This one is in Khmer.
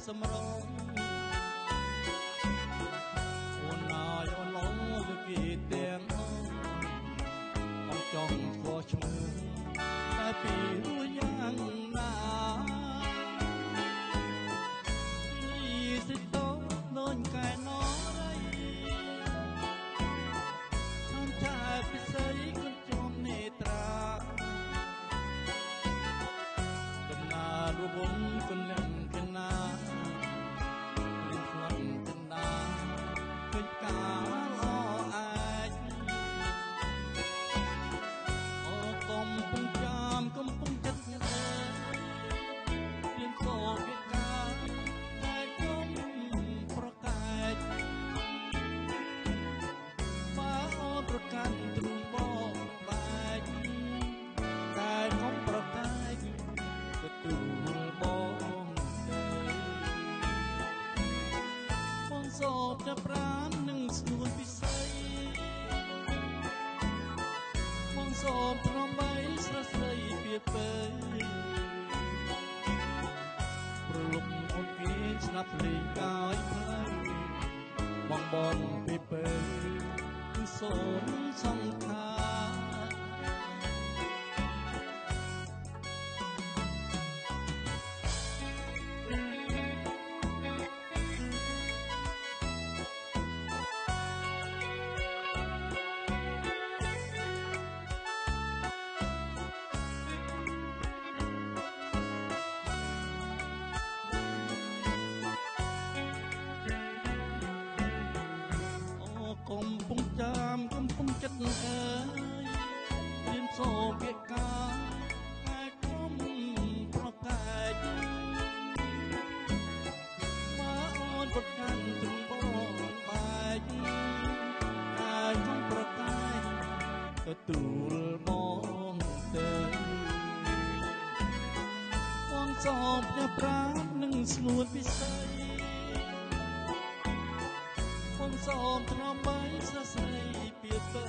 សម្រងអូនណាយអូនឡងលើគេទាំងអងចង់ធ្វើឈ្មោះតែពីរួចយ៉ាងណានេះសិតតដូចកែណរៃខាងចាពិសីគុនជុំនេត្រាដំណើររវងគុនលំកណាព្រៀងស្លាប់កណ្ដាឃើញកាលអអាចអូកំពុងចាំកំពុងចិត្តព្រៀងសោវិកាតែគុំប្រកាច់បើអូនប្រកាន់ទ្រូងបងបាច់តែខ្ញុំប្រកាច់ទទួលបងទេបងសោបតែប្រាននឹងស្នួនពិសីបងសោបទ្រាំបីស្រស់ស្រីពីពេប្រលប់អូនគេស្នាប់លេងកាយផ្លូវបងបងពីពេគឺសូមសង្ខាកំពុងចាំកំពុងចិត្តអើយព្រៀនសោភាកាតែគុំប្រកាច់បើអូនប្រកាន់ទ្រូងបងបាច់តែខ្ញុំប្រកាច់ទទួលបងទៅបងសោបតែប្រាំនឹងស្នួនពិសីបងសោមថ្នមបីស្រស់ស្រីពីពេ